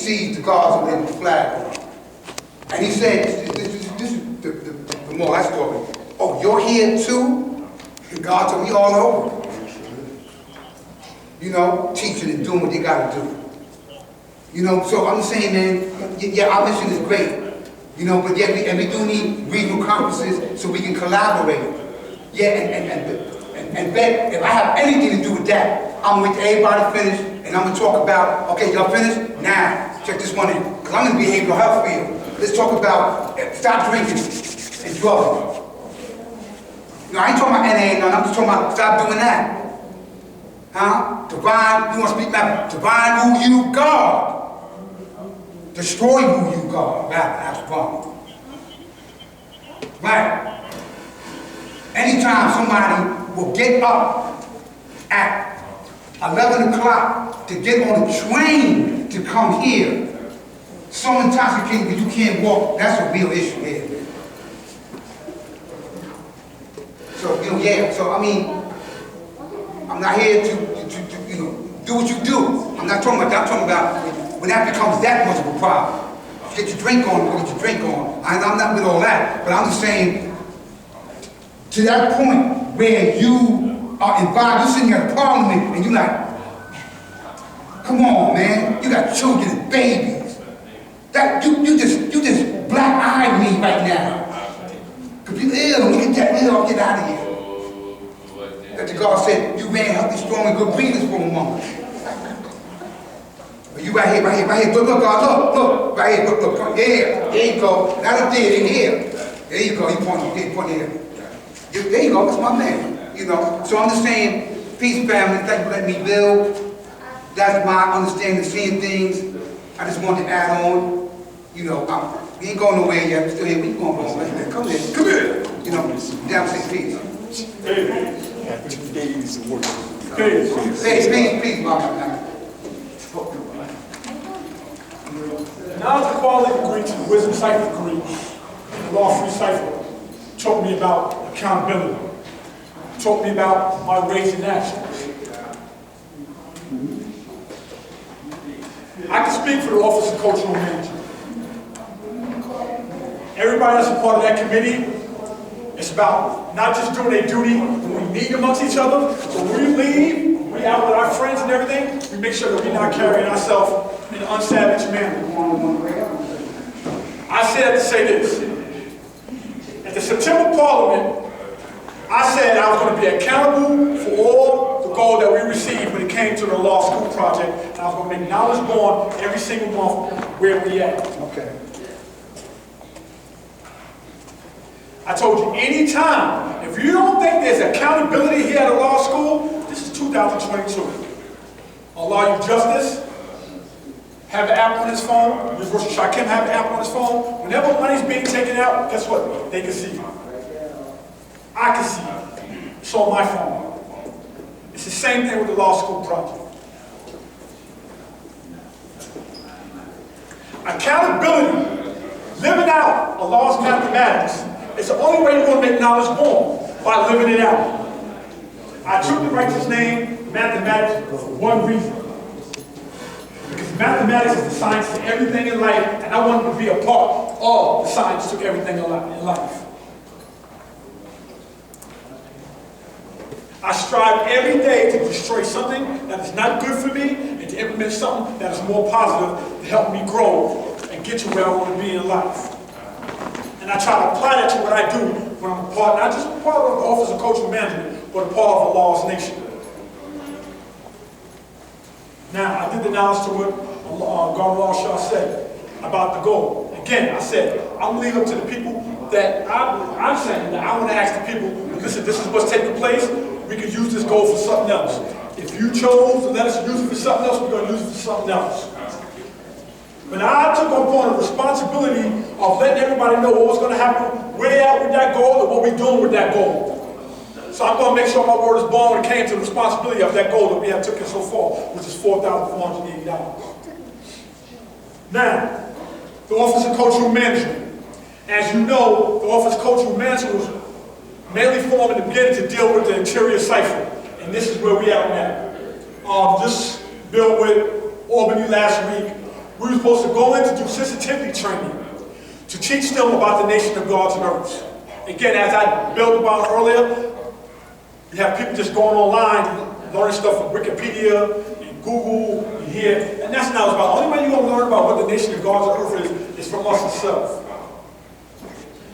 sees the guards over there with the flag on. And he said, this is the more I story. Oh, you're here too? And God told me all over. You know, teaching and doing what they gotta do. You know, so I'm saying, man, yeah, our mission is great. You know, but yeah, we do need regional conferences so we can collaborate. Yeah, and Ben, if I have anything to do with that, I'm gonna wait till everybody finish, and I'm gonna talk about, okay, y'all finished? Now, check this one in, because I'm in the behavioral health field. Let's talk about stop drinking and drugs. You know, I ain't talking about NA, no, I'm just talking about stop doing that. Huh? Divine, you want to speak about divine who you God. Destroy who you God. That's wrong. Right. Anytime somebody will get up at 11 o'clock to get on a train to come here, so intoxicated that you can't walk, that's a real issue here. So, you know, yeah, so I mean, I'm not here to you know, do what you do. I'm not talking about that. I'm talking about when that becomes that much of a problem. Get your drink on, go get your drink on. I'm not with all that, but I'm just saying, to that point where you are involved, you're sitting here at Parliament and you're like, come on, man, you got children and babies. That you just black-eyed me right now. Cause people, ew, look at that, ew, get out of here. That the God said, you ran healthy, strong, and good breathers for a woman. You right here, look, God, look, right here, look, yeah, there you go. Not up there, in here. There you go, you point here. There you go, that's my man. You know, so I'm just saying, peace, family, thank you for letting me build. That's my understanding of seeing things. I just wanted to add on, you know, we ain't going nowhere yet, we're still here, we ain't going nowhere. Come here. You know, down say peace. Had 2 days of work. Peace, Mama. Knowledge equality degree to the wisdom cipher degree, the law free cipher, taught me about accountability, taught me about my raising actions. I can speak for the Office of Cultural Management. Everybody that's a part of that committee, it's about not just doing their duty when we meet amongst each other, but when we leave, we out with our friends and everything, we make sure that we're not carrying ourselves in an unsavage manner. I said to say this. At the September Parliament, I said I was going to be accountable for all the gold that we received when it came to the law school project, and I was going to make knowledge born every single month where we at. Okay. I told you, anytime, if you don't think there's accountability here at a law school, this is 2022. Allah you justice, have an app on his phone, Ms. Rosh Hashakim have an app on his phone. Whenever money's being taken out, guess what? They can see it. I can see it. It's on my phone. It's the same thing with the law school project. Accountability, living out Allah's mathematics, it's the only way you're going to make knowledge born, by living it out. I took the righteous name, mathematics, for one reason. Because mathematics is the science to everything in life, and I wanted to be a part of the science to everything in life. I strive every day to destroy something that is not good for me and to implement something that is more positive to help me grow and get to where I want to be in life. And I try to apply that to what I do when I'm a part, not just a part of the Office of Cultural Management, but a part of a law's nation. Now, I did the knowledge to what Governor Shah said about the goal. Again, I said, I'm going to leave up to the people that I'm saying that I want to ask the people, listen, this is what's taking place. We can use this goal for something else. If you chose to let us use it for something else, we're going to use it for something else. But I took on board the responsibility of letting everybody know what was going to happen, where they are with that goal, and what we're doing with that goal. So I'm going to make sure my word is born when it came to the responsibility of that goal that we have taken so far, which is $4,480. Now, the Office of Cultural Management. As you know, the Office of Cultural Management was mainly formed in the beginning to deal with the interior cipher. And this is where we are now. Just built with Albany last week. We were supposed to go in to do sensitivity training, to teach them about the nation of gods and earths. Again, as I built about earlier, you have people just going online, learning stuff from Wikipedia and Google and here, and that's not what it's about. The only way you're going to learn about what the nation of gods and earth is from us ourselves.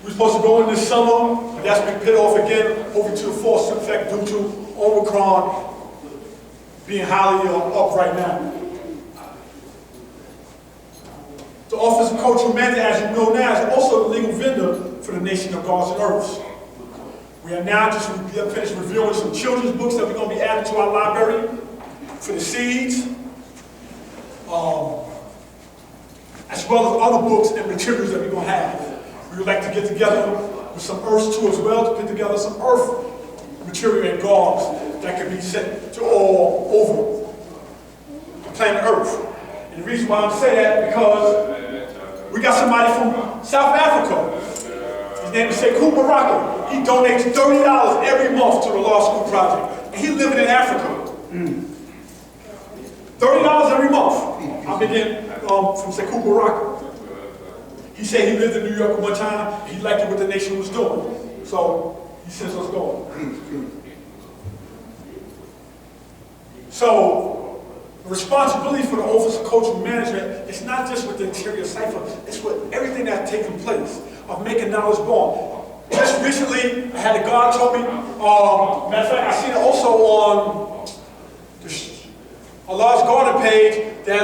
We're supposed to go in this summer, but that's been put off again over to the force effect due to Omicron being highly up right now. The Office of Cultural Management, as you know now, is also the legal vendor for the nation of gods and earths. We are now just finished reviewing some children's books that we're going to be adding to our library for the seeds, as well as other books and materials that we're going to have. We would like to get together with some earths too as well, to put together some earth material and gauze that can be sent to all over the planet Earth. And the reason why I'm saying that because we got somebody from South Africa. His name is Sekou Baraka. He donates $30 every month to the Law School Project. And he's living in Africa. $30 every month. I'm getting from Sekou Baraka. He said he lived in New York one time, and he liked what the nation was doing. So he sends us going. So the responsibility for the Office of Cultural Management is not just with the interior cipher, it's with everything that's taking place of making knowledge born. Just recently, I had a guy told me, matter of fact, I seen it also on a large garden page that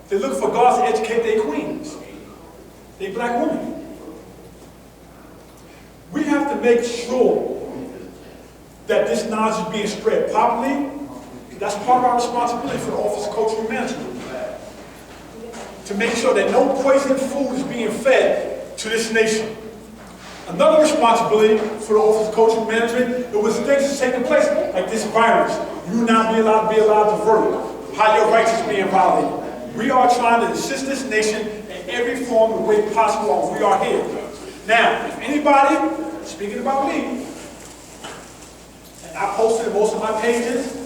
they look for gods to educate their queens. They black women. We have to make sure that this knowledge is being spread properly. That's part of our responsibility for the Office of Cultural Management. To make sure that no poisoned food is being fed to this nation. Another responsibility for the Office of Cultural Management, it was things that's taking place, like this virus. You not be allowed to vote. How your rights is being violated. We are trying to assist this nation in every form of way possible, and we are here. Now, if anybody, speaking about me, and I posted most of my pages,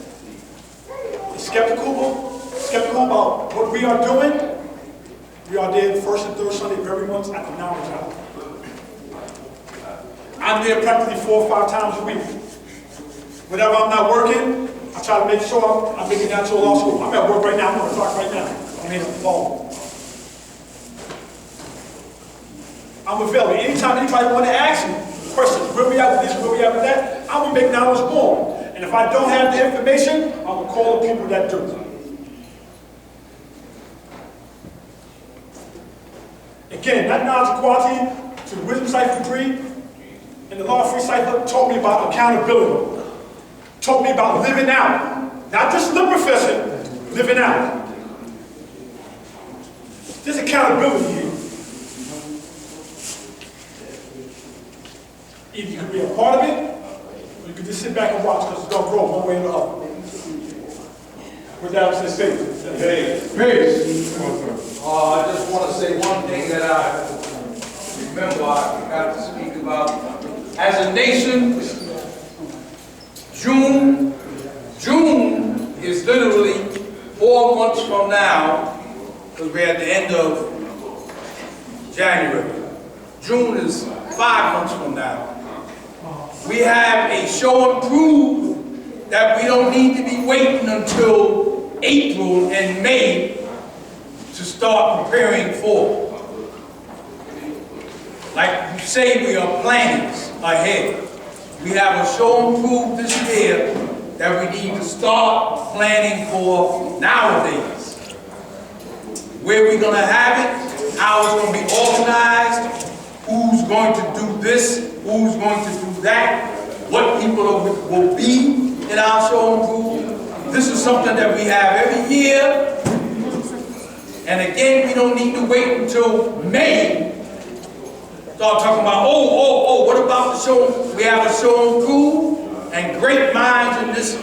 is skeptical about what we are doing, we are there the first and third Sunday of every month at the Knowledge Hour. I'm there practically 4 or 5 times a week. Whenever I'm not working, I try to make sure I'm making it down to a law school. I'm at work right now, I'm on the clock right now. I'm here on the phone. I'm available. Anytime anybody want to ask me questions, where we at with this, where we at with that, I'm going to make knowledge born. And if I don't have the information, I'm going to call the people that do. Again, that knowledge equality to the wisdom cipher degree and the law free cipher taught me about accountability. Taught me about living out. Not just lip professing, living out. There's accountability here. Either you can be a part of it, or you can just sit back and watch because it's going to grow one way or the other. With that, I say peace. Peace. I just want to say one thing that I remember I got to speak about. As a nation, June is literally 4 months from now, because we're at the end of January. June is 5 months from now. We have a show and prove that we don't need to be waiting until April and May to start preparing for. Like you say, we are planning ahead. We have a show and prove this year that we need to start planning for nowadays. Where we're going to have it, how it's going to be organized, who's going to do this, who's going to do that, what people will be in our show and prove. This is something that we have every year. And again, we don't need to wait until May. Start talking about, what about the show? We have a show and prove, and great minds in this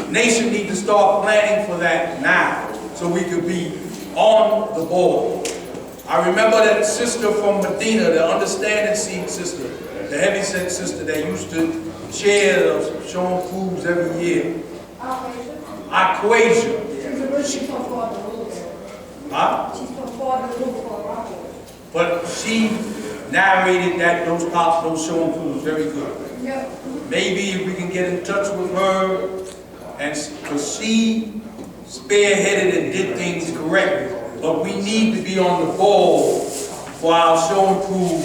nation need to start planning for that now, so we could be on the board. I remember that sister from Medina, the understanding seed sister, the heavy set sister that used to chair the show and proves every year. Aquasia. Huh? She's from Florida, for But she narrated that those show and proves very good. Yep. Maybe if we can get in touch with her, and because she spearheaded and did things correctly. But we need to be on the ball for our show and prove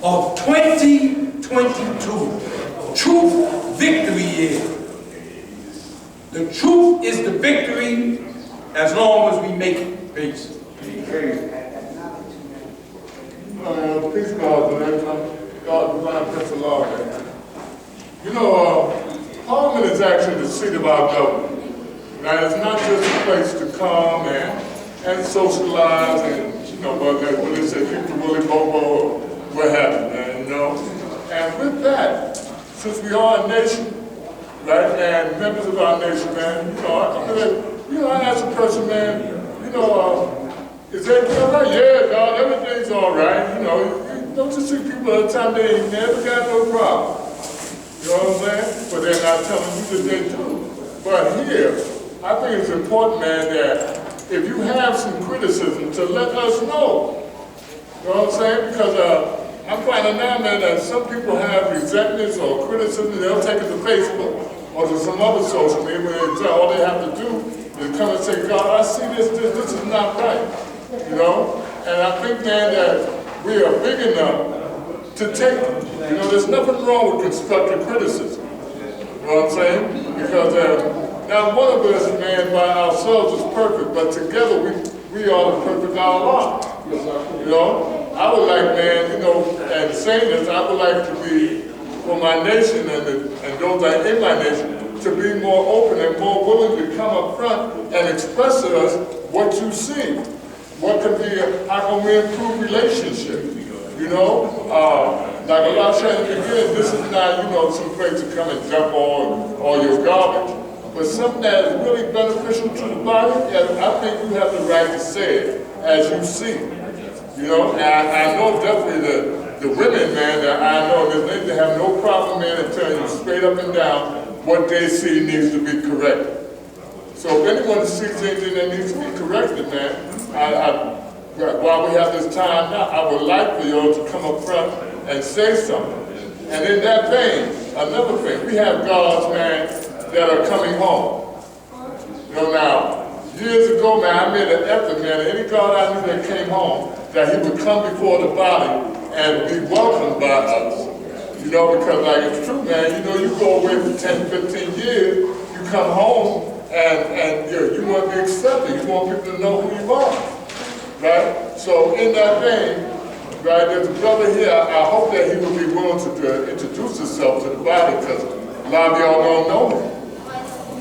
of 2022. Truth victory is. The truth is the victory as long as we make it. Peace. Peace, God, God, divine Prince of Law. You know, Parliament is actually the seat of our government. Now, it's not just a place to come and socialize and, you know, what they say, keep the woolly bobo, what have you, you know. And with that, since we are a nation, right, and members of our nation, man, I ask a person, man, is everything all right? Yeah, God, everything's all right. Don't you see people all the time, they ain't never got no problem. You know what I'm saying? But they're not telling you that they do. But here, I think it's important, man, that if you have some criticism, to let us know. You know what I'm saying? Because I'm finding now, man, that some people have resentments or criticism, they'll take it to Facebook or to some other social media where all they have to do is come and say, God, I see this is not right. You know? And I think, man, that we are big enough to take it. There's nothing wrong with constructive criticism. You know what I'm saying? Because now one of us, man, by ourselves is perfect, but together we are the perfect Allah. I would like, man, and saying this, I would like to be, for my nation and those that are in my nation, to be more open and more willing to come up front and express to us what you see. What can be, how can we improve relationships? Like Allah said in the beginning, this is not, some place to come and dump all your garbage. But something that is really beneficial to the body, I think you have the right to say it as you see it. And I know definitely the women, man, that I know, they have no problem, man, in telling you straight up and down what they see needs to be corrected. So if anyone sees anything that needs to be corrected, man, while we have this time now, I would like for you all to come up front and say something. And in that vein, another thing, we have gods, man, that are coming home. Now, years ago, man, I made an effort, man, any God I knew that came home, that he would come before the body and be welcomed by us. Because like it's true, man, you go away for 10, 15 years, you come home and you want to be accepted. You want people to know who you are, right? So in that vein, right, there's a brother here, I hope that he will be willing to introduce himself to the body because a lot of y'all don't know him.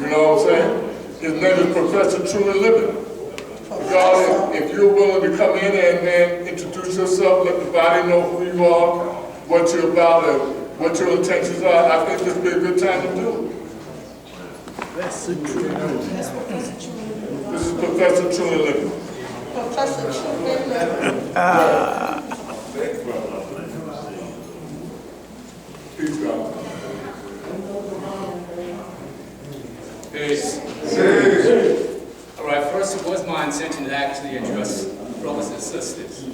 You know what I'm saying? His name is Professor Truly Living. God, if you're willing to come in and then introduce yourself, let the body know who you are, what you're about, and what your intentions are, I think this would be a good time to do it. This is Professor Truly Living. Professor Truly Living. Peace, God. Peace. All right, first it was my intention to actually address brothers and sisters,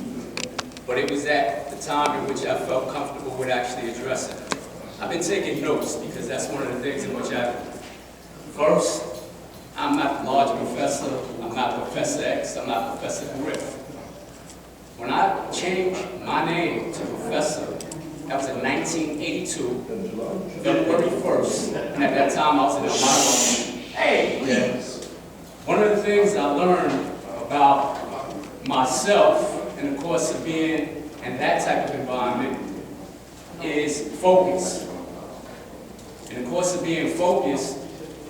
but it was at the time in which I felt comfortable with actually addressing. I've been taking notes because that's one of the things in which first, I'm not the large professor, I'm not Professor X, I'm not Professor Griff. When I changed my name to Professor, that was in 1982, February 1st, and at that time I was in Atlanta. Hey! Yes. One of the things I learned about myself in the course of being in that type of environment is focus. In the course of being focused,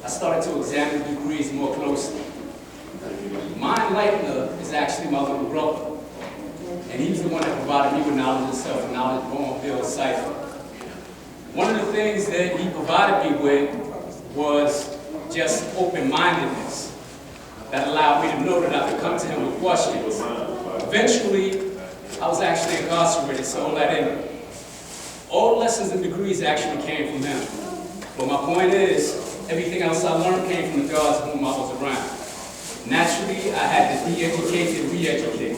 I started to examine degrees more closely. My enlightener is actually my little brother, and he's the one that provided me with knowledge of self and knowledge of Bill Cipher. One of the things that he provided me with was just open-mindedness that allowed me to know that I could come to him with questions. Eventually, I was actually incarcerated, so all that in. All lessons and degrees actually came from him. But my point is, everything else I learned came from the gods whom I was around. Naturally, I had to de-educate and re-educate.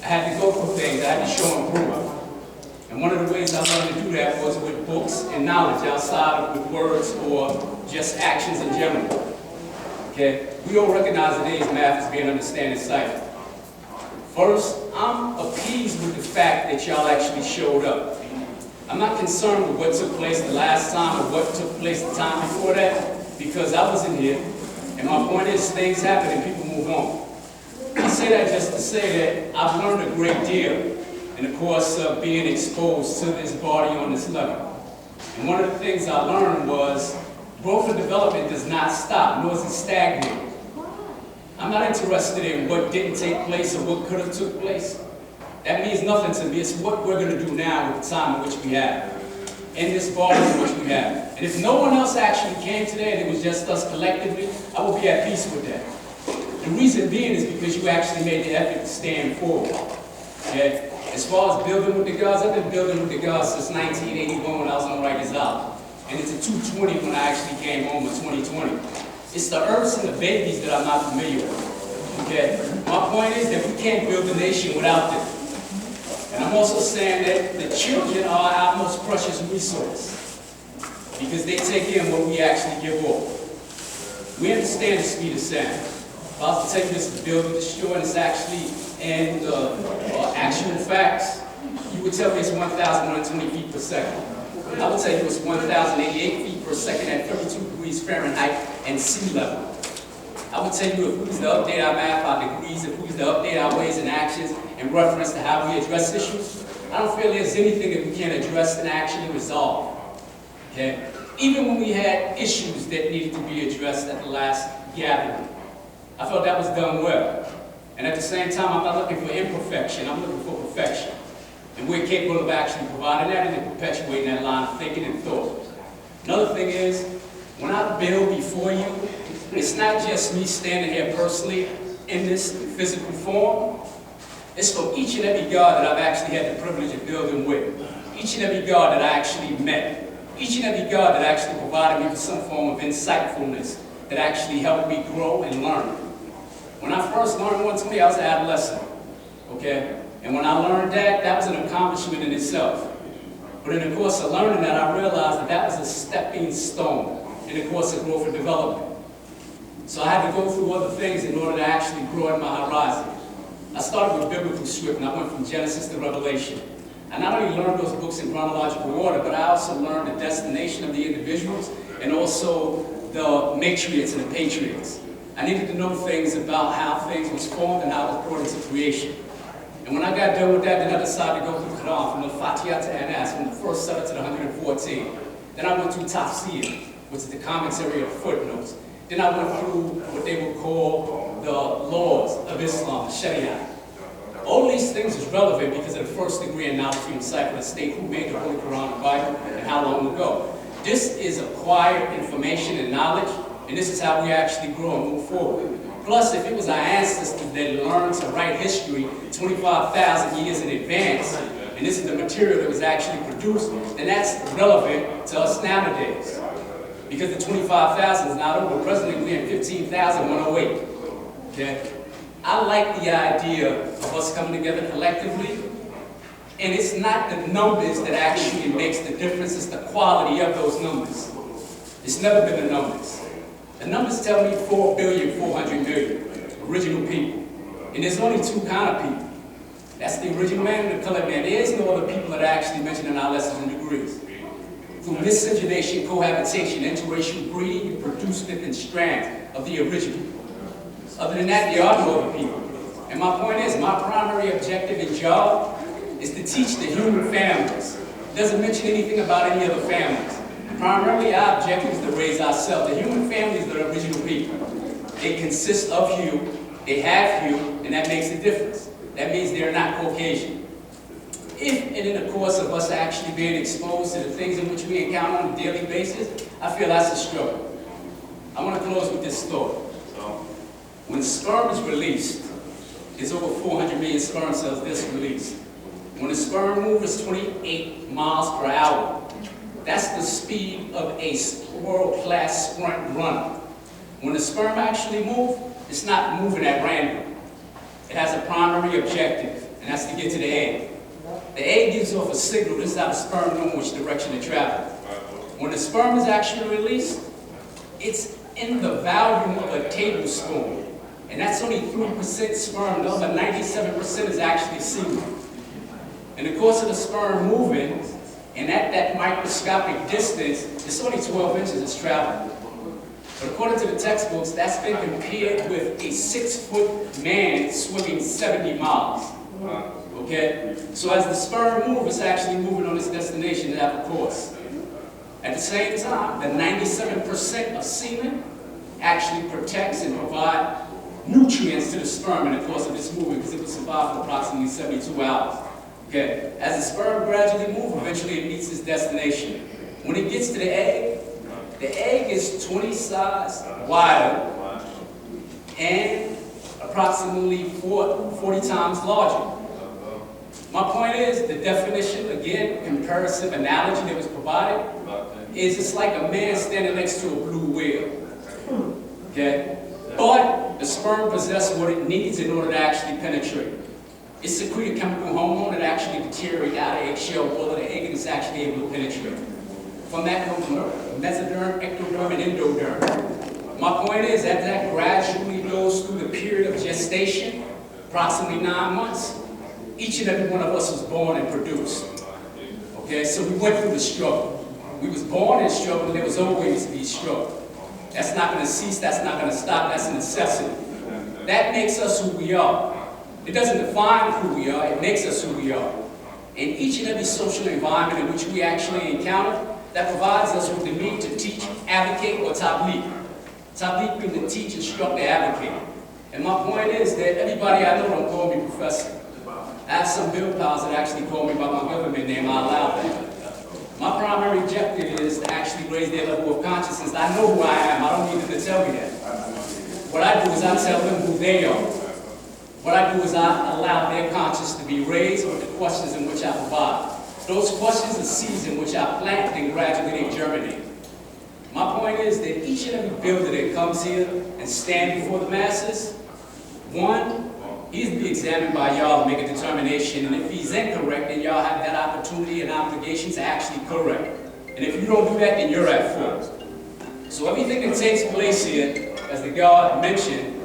I had to go through things, I had to show and prove. And one of the ways I learned to do that was with books and knowledge outside of with words or just actions in general. Okay? We all recognize today's math as being understanding cipher. First, I'm appeased with the fact that y'all actually showed up. I'm not concerned with what took place the last time or what took place the time before that, because I wasn't here. And my point is, things happen and people move on. I say that just to say that I've learned a great deal in the course of being exposed to this body on this level. And one of the things I learned was growth and development does not stop, nor is it stagnating. I'm not interested in what didn't take place or what could have took place. That means nothing to me. It's what we're going to do now with the time in which we have, in this body in which we have. And if no one else actually came today and it was just us collectively, I will be at peace with that. The reason being is because you actually made the effort to stand forward. Okay? As far as building with the gods, I've been building with the gods since 1981 when I was on Rikers Island. And it's a 220 when I actually came home in 2020. It's the earths and the babies that I'm not familiar with. Okay? My point is that we can't build a nation without them. And I'm also saying that the children are our most precious resource because they take in what we actually give off. We understand the speed of sound. If I was to take this to build and destroy, and it's actually in actual facts, you would tell me it's 1,120 feet per second. I would tell you it's 1,088 feet per second at 32 degrees Fahrenheit and sea level. I would tell you if we was to update our math, our degrees, if we was to update our ways and actions in reference to how we address issues, I don't feel there's anything that we can't address and actually resolve. Okay? Even when we had issues that needed to be addressed at the last gathering, I felt that was done well. And at the same time, I'm not looking for imperfection, I'm looking for perfection. And we're capable of actually providing that and perpetuating that line of thinking and thought. Another thing is, when I build before you, it's not just me standing here personally in this physical form. It's for each and every God that I've actually had the privilege of building with. Each and every God that I actually met. Each and every God that actually provided me with some form of insightfulness that actually helped me grow and learn. When I first learned 120, I was an adolescent. Okay? And when I learned that, that was an accomplishment in itself. But in the course of learning that, I realized that that was a stepping stone in the course of growth and development. So I had to go through other things in order to actually grow in my horizon. I started with biblical script, and I went from Genesis to Revelation. I not only learned those books in chronological order, but I also learned the destination of the individuals and also the matriarchs and the patriarchs. I needed to know things about how things was formed and how it was brought into creation. And when I got done with that, then I decided to go through the Quran, from the Fatiha to Anas, from the first 7 to the 114. Then I went through Tafsir, which is the commentary of footnotes. Then I went through what they would call the laws of Islam, Sharia. All these things is relevant because of the first degree in knowledge from decipher the state who made the Holy Quran and Bible and how long ago. This is acquired information and knowledge, and this is how we actually grow and move forward. Plus, if it was our ancestors that learned to write history 25,000 years in advance, and this is the material that was actually produced, then that's relevant to us nowadays. Because the 25,000 is not over. Presently, we're in 15,108. Okay? I like the idea of us coming together collectively, and it's not the numbers that actually makes the difference, it's the quality of those numbers. It's never been the numbers. The numbers tell me 4,400,000,000 original people. And there's only two kind of people. That's the original man and the colored man. There is no other people that are actually mentioned in our lessons and degrees. Through miscegenation, cohabitation, interracial breeding, you produce different strands of the original. Other than that, there are no other people. And my point is, my primary objective and job is to teach the human families. It doesn't mention anything about any other families. Primarily, our objective is to raise ourselves. The human families are the original people. They consist of hue, they have hue, and that makes a difference. That means they're not Caucasian. If, and in the course of us actually being exposed to the things in which we encounter on a daily basis, I feel that's a struggle. I want to close with this thought. When sperm is released, there's over 400 million sperm cells that's released. When the sperm moves 28 miles per hour, that's the speed of a world-class sprint runner. When the sperm actually moves, It's not moving at random. It has a primary objective, and that's to get to the egg. The egg gives off a signal. This is how the sperm knows which direction to travel. When the sperm is actually released, it's in the volume of a tablespoon. And that's only 3% sperm. The other 97% is actually semen. In the course of the sperm moving, and at that microscopic distance, it's only 12 inches it's traveling. But according to the textbooks, that's been compared with a 6-foot man swimming 70 miles. Okay? So as the sperm moves, it's actually moving on its destination to have a course. At the same time, the 97% of semen actually protects and provides nutrients to the sperm in the course of this movement because it will survive for approximately 72 hours. Okay? As the sperm gradually moves, eventually it meets its destination. When it gets to the egg is 20 sizes wider and approximately 40 times larger. My point is, the definition, again, comparative analogy that was provided, is it's like a man standing next to a blue whale. Okay? But the sperm possesses what it needs in order to actually penetrate. It secretes a chemical hormone that actually deteriorates out of eggshell wall of the egg and it's actually able to penetrate. From that comes mesoderm, ectoderm, and endoderm. My point is that gradually goes through the period of gestation, approximately 9 months. Each and every one of us was born and produced. Okay, so we went through the struggle. We was born in struggle, and there was always to be struggle. That's not going to cease, that's not going to stop, that's a necessity. That makes us who we are. It doesn't define who we are, it makes us who we are. And each and every social environment in which we actually encounter, that provides us with the need to teach, advocate, or tableek. Tableek being to teach, instruct, or advocate. And my point is that everybody I know don't call me professor. I have some bill pals that actually call me by my government name, I allow that. My primary objective is to actually raise their level of consciousness. I know who I am, I don't need them to tell me that. What I do is I tell them who they are. What I do is I allow their conscience to be raised with the questions in which I provide. Those questions are seeds in which I plant and gradually they germinate. My point is that each and every builder that comes here and stands before the masses, one, he's to be examined by y'all to make a determination, and if he's incorrect, then y'all have that opportunity and obligation to actually correct. And if you don't do that, then you're at fault. So everything that takes place here, as the God mentioned,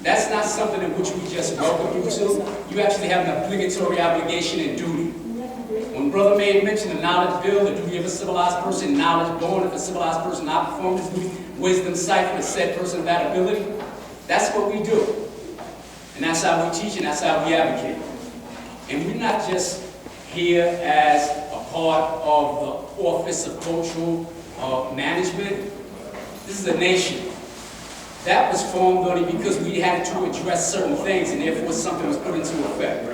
that's not something in which we just welcome you to. You actually have an obligatory obligation and duty. When Brother May mentioned the knowledge bill, the duty of a civilized person, knowledge born of a civilized person, not perform his duty, wisdom, sight for the said person of that ability, that's what we do. And that's how we teach and that's how we advocate. And we're not just here as a part of the Office of Cultural Management. This is a nation. That was formed only because we had to address certain things and therefore something was put into effect.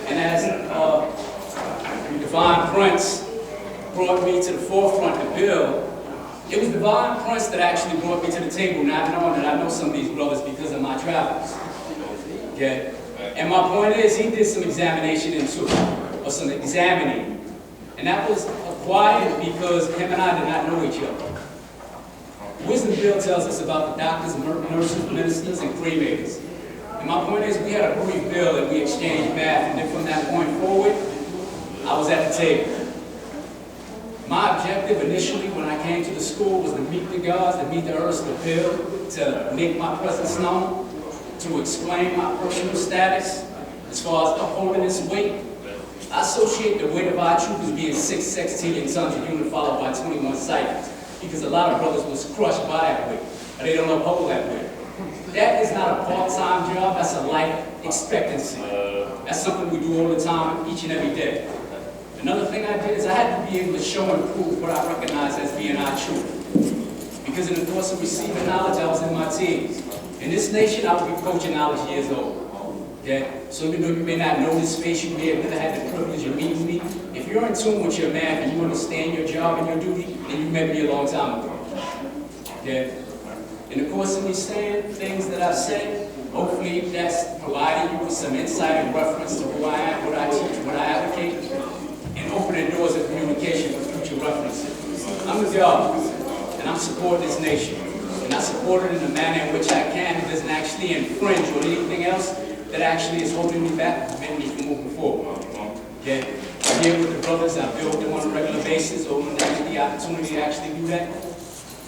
And as Divine Prince brought me to the forefront to build, it was Divine Prince that actually brought me to the table, not knowing that I know some of these brothers because of my travels. Okay? And my point is, he did some examination into it, or some examining. And that was acquired because him and I did not know each other. Wisdom Bill tells us about the doctors, nurses, ministers, and cremators. And my point is, we had a brief bill and we exchanged math, and then from that point forward, I was at the table. My objective initially when I came to the school was to meet the gods, to meet the earth's appeal, to make my presence known, to explain my personal status as far as upholding this weight. I associate the weight of our truth as being 6 sextillion tons of unit followed by 21 cycles, because a lot of brothers was crushed by that weight, and they don't uphold that weight. That is not a part-time job, that's a life expectancy. That's something we do all the time, each and every day. Another thing I did is I had to be able to show and prove what I recognize as being our truth. Because in the course of receiving knowledge, I was in my teens. In this nation, I would be approaching knowledge years old. Okay? So even though you may not know this space, you may have never had the privilege of meeting me. If you're in tune with your math and you understand your job and your duty, then you met me a long time ago. Okay? In the course of me saying things that I've said, hopefully that's providing you with some insight and reference to who I am, what I teach, what I advocate, and opening doors of communication for future references. I'm the God, and I'm supporting this nation. And I support it in the manner in which I can. It doesn't actually infringe on anything else that actually is holding me back, preventing me from moving forward. Okay? I'm here with the brothers. I build them on a regular basis, or when I get the opportunity to actually do that.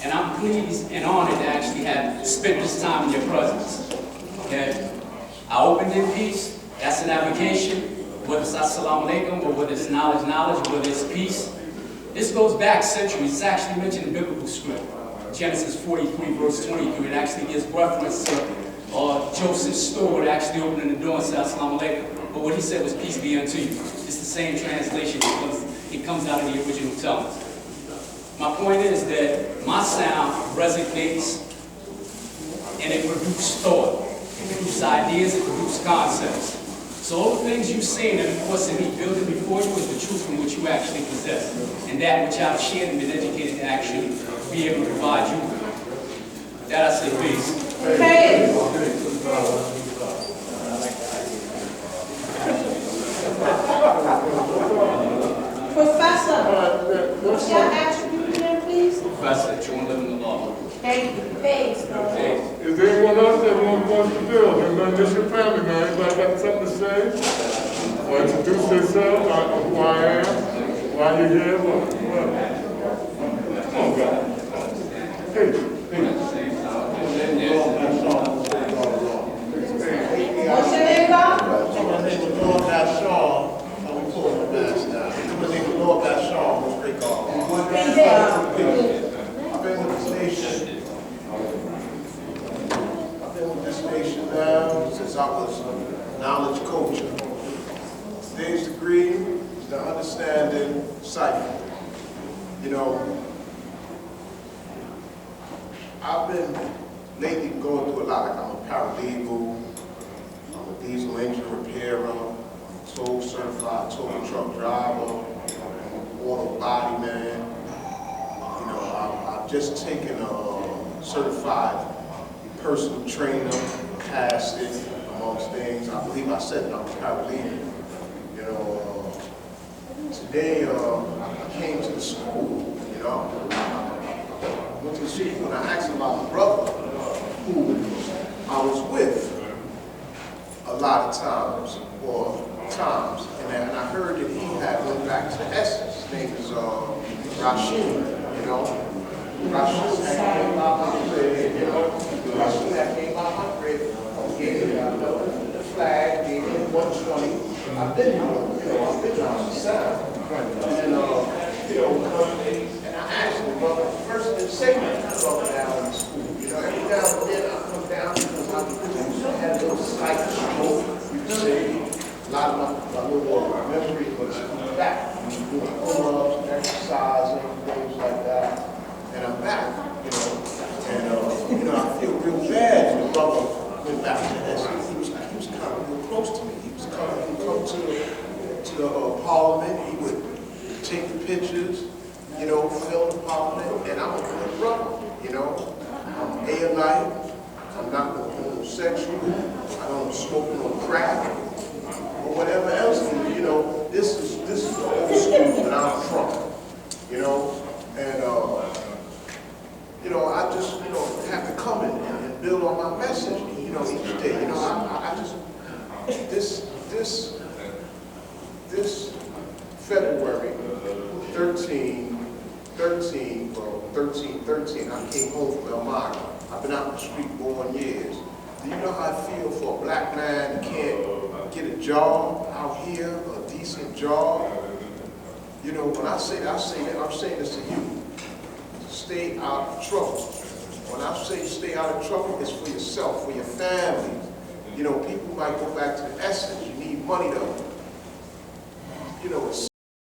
And I'm pleased and honored to actually have spent this time in your presence. Okay? I opened in peace. That's an application. Whether it's assalamu alaikum, or whether it's knowledge, or whether it's peace. This goes back centuries. It's actually mentioned in biblical script. Genesis 43, verse 23. It actually gives reference to Joseph's steward actually opening the door and saying assalamu alaikum. But what he said was peace be unto you. It's the same translation because it comes out of the original tongues. My point is that my sound resonates and it produces thought. It produces ideas, it produces concepts. So all the things you've seen in the course of me building before you is the truth from which you actually possess. And that which I've shared and been educated to actually be able to provide you with. That I say peace. Okay. Professor, what's your attribute again, please? Professor, true living the law. Thank you. Thanks. Okay. Is there anyone else that wants to build? And this is your family, man. Anybody got something to say? Or introduce yourself, who I am, why you're here, what? Come on, guys. Hey, What's your name, God? My name is Lord Bashar. We pull the mask down. My name is Lord Bashar. What's great call? Be there. I've been with this nation. I've been with this nation now since I was a knowledge culture. Today's degree is the understanding cipher. You know, I've been lately going through a lot. Like I'm a paralegal, I'm a diesel engine repairer, I'm a tow certified tow truck driver, I'm an auto body man. You know, I've just taken a certified personal trainer, passed it, amongst things. I believe I said I'm a paralegal. You know, today I came to the school, you know. I went to the school and I asked about my brother who I was with a lot of times, and I heard that he had went back to Essex. His name is Rashid, you know. Rashid that came by my crib, you know. Rashid that came by my crib, gave me the flag, gave me 120. I've been, you know, I've been on the side. And, you know, and I asked him, brother, first didn't say nothing brother down in school. You know, every now and then I come down because I had a little slight stroke, you can say. A lot of my little memory was back. Doing pull-ups, exercising, things like that. And I'm back, you know. And, you know, I feel real bad when the brother went back to Essex. He was kind of real close to me. He would come to the Parliament. He would take the pictures, you know, film the Parliament. And I'm a good brother, you know. I'm A-alike. I'm not homosexual. I don't smoke no crack or whatever else. You know, this is the old school that I'm from. You know, and you know, I just have to come and build on my message. You know, each day. You know, I just this February 13, I came home from Elmira. I've been out in the street going years. Do you know how I feel for a black man that can't get a job out here, a decent job? You know, when I say that, I'm saying this to you. Stay out of trouble. When I say stay out of trouble, it's for yourself, for your family. You know, people might go back to the essence. You need money to, you know,